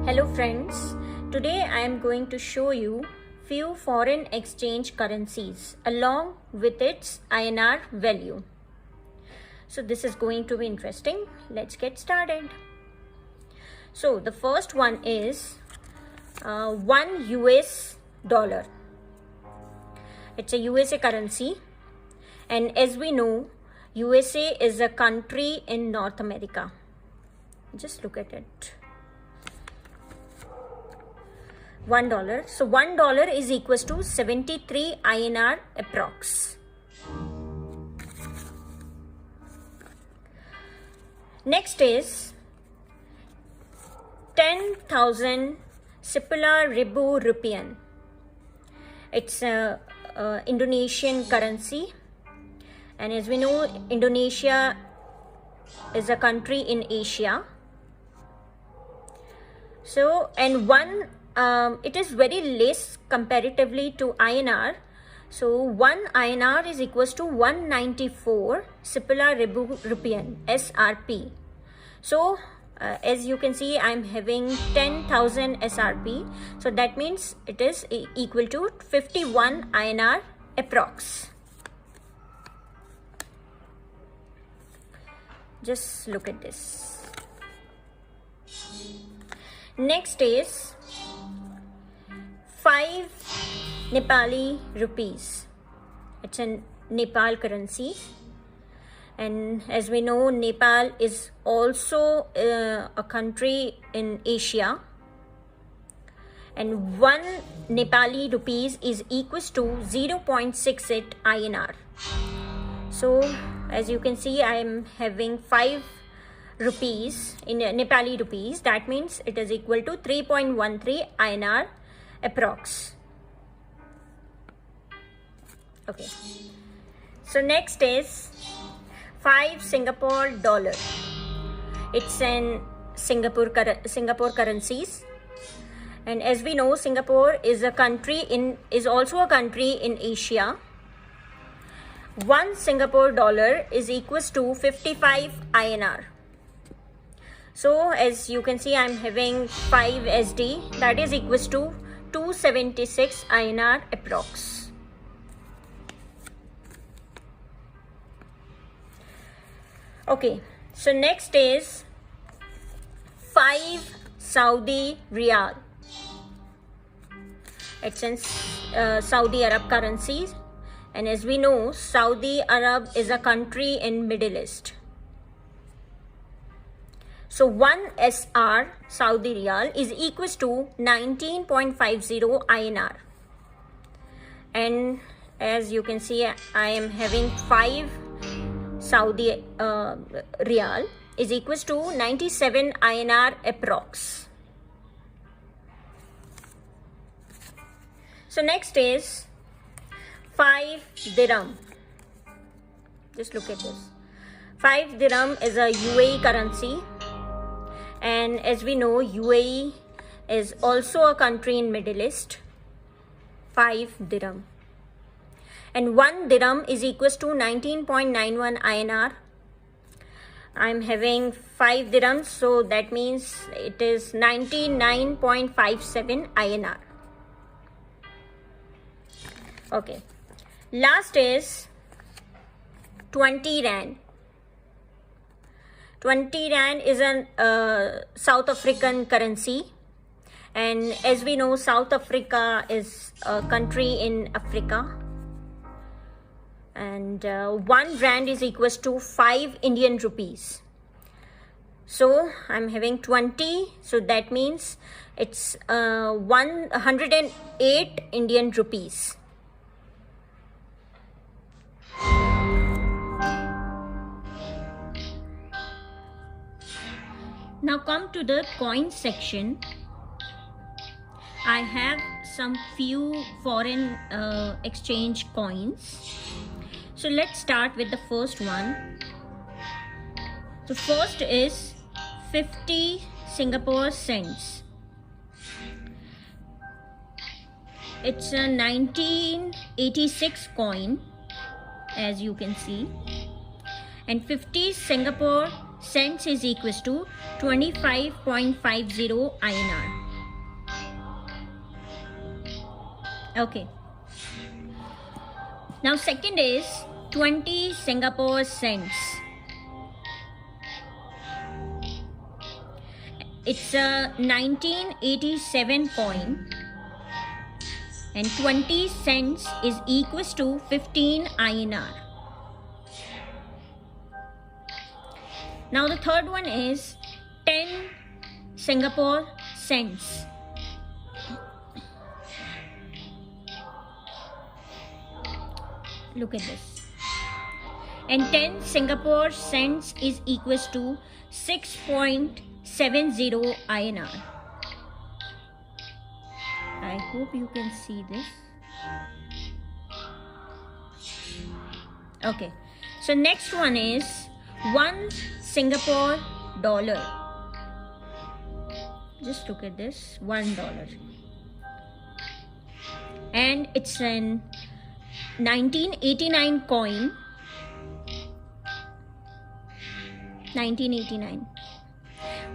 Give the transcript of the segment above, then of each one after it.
Hello friends, today I am going to show you few foreign exchange currencies along with its INR value. So this is going to be interesting. Let's get started. So the first one is $1 US. It's a USA currency, and as we know, USA is a country in North America. Just look at it. $1. So $1 is equals to 73 INR approx. Next is 10,000 Kepulauan Ribu Rupiah. It's a Indonesian currency, and as we know, Indonesia is a country in Asia. So, and it is very less comparatively to INR. So 1 INR is equals to 194 Kepulauan Ribu Rupiah SRP. So as you can see, I'm having 10,000 SRP. So that means it is equal to 51 INR approx. Just look at this. Next is 5 Nepali rupees. It's a Nepal currency, and as we know, Nepal is also a country in Asia, and 1 Nepali rupees is equals to 0.68 INR. So as you can see, I am having 5 rupees in Nepali rupees. That means it is equal to 3.13 INR approx. Okay, so next is 5 Singapore dollar. It's an Singapore currencies, and as we know, Singapore is also a country in Asia. 1 Singapore dollar is equals to 55 INR. So as you can see, I'm having 5 SD, that is equals to 276 INR approx. Okay, so next is 5 Saudi Riyal. It's in Saudi Arab currencies, and as we know, Saudi Arab is a country in Middle East. So 1 SR Saudi Riyal is equals to 19.50 INR. And as you can see, I am having 5 Saudi Riyal is equals to 97 INR approx. So next is 5 dirham. Just look at this. 5 dirham is a UAE currency, and as we know, UAE is also a country in Middle East. 5 dirham. And 1 dirham is equals to 19.91 INR. I'm having 5 dirhams, so that means it is 99.57 INR. Okay, last is 20 Rand. 20 Rand is a South African currency, and as we know, South Africa is a country in Africa, and 1 Rand is equals to 5 Indian rupees. So I'm having 20, so that means it's 108 Indian rupees. Now come to the coin section. I have some few foreign exchange coins. So let's start with the first one. The first is 50 Singapore cents. It's a 1986 coin, as you can see, and 50 Singapore cents is equals to 25.50 INR. Okay. Now second is 20 Singapore cents. It's a 1987 coin, and 20 cents is equals to 15 INR. Now the third one is 10 Singapore cents. Look at this. And 10 Singapore cents is equals to 6.70 INR. I hope you can see this. Okay. So next one is 1 Singapore dollar. Just look at this, $1. And it's an 1989 coin. 1989.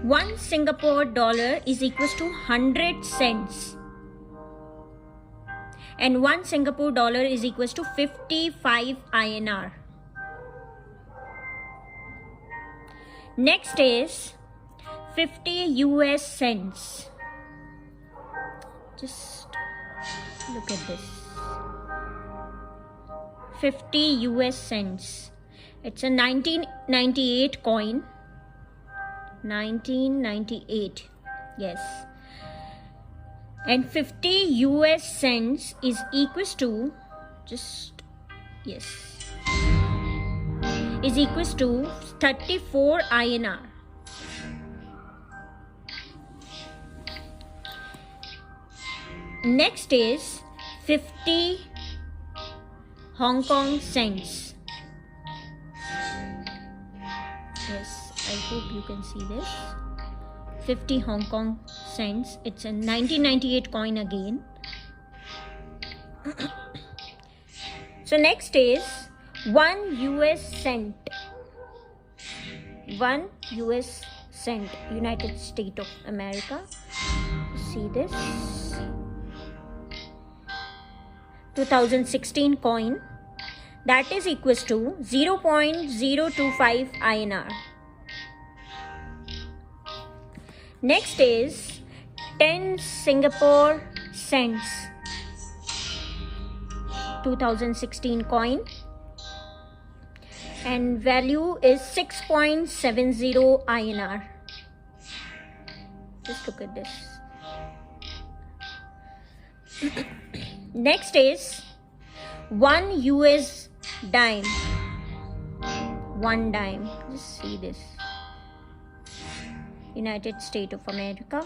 1 Singapore dollar is equals to 100 cents. And 1 Singapore dollar is equals to 55 INR. Next is 50 US cents. Just look at this. 50 US cents. It's a 1998 coin. 1998. Yes. And 50 US cents is equals to is equals to 34 INR. Next is 50 Hong Kong cents. Yes, I hope you can see this. 50 Hong Kong cents. It's a 1998 coin again. So next is 1 US cent. 1 US cent, United States of America. See this? 2016 coin. That is equals to 0.025 INR. Next is 10 Singapore cents. 2016 coin. And value is 6.70 INR. Just look at this. Next is 1 US dime. 1 dime. Just see this. United States of America.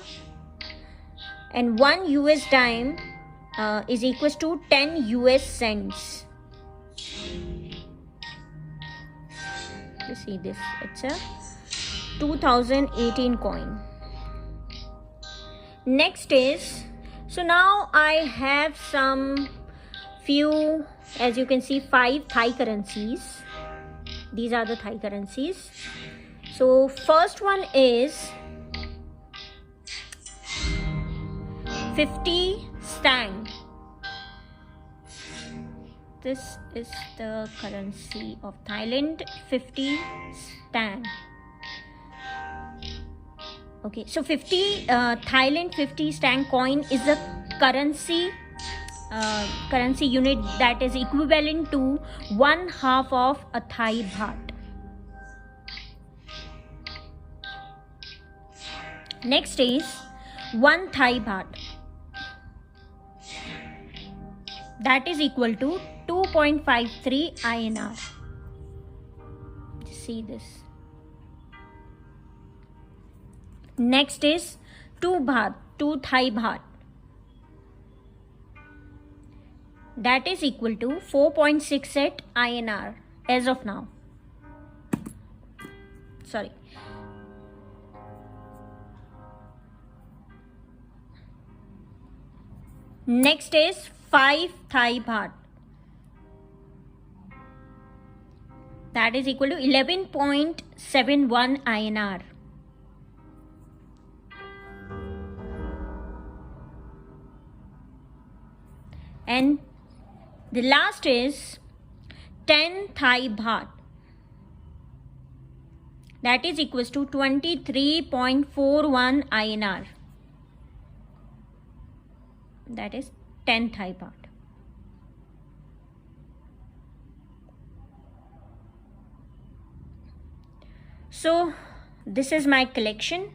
And 1 US dime is equals to 10 US cents. You see this. It's a 2018 coin. Next is, so now I have some few, as you can see, 5 Thai currencies. These are the Thai currencies. So first one is 50 Stang. This is the currency of Thailand, 50 Stang. Okay, so 50 Thailand 50 Stang coin is a currency unit that is equivalent to 1/2 of a Thai baht. Next is 1 Thai baht. That is equal to 2.53 INR. See this. Next is 2 baht, 2 Thai baht. That is equal to 4.68 INR as of now. Sorry. Next is 5 Thai baht. That is equal to 11.71 INR. And the last is 10 Thai baht. That is equals to 23.41 INR. That is 10 Thai baht. So this is my collection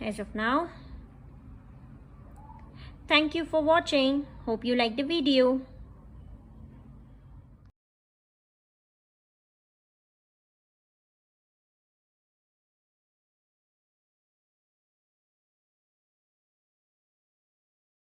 as of now. Thank you for watching. Hope you liked the video.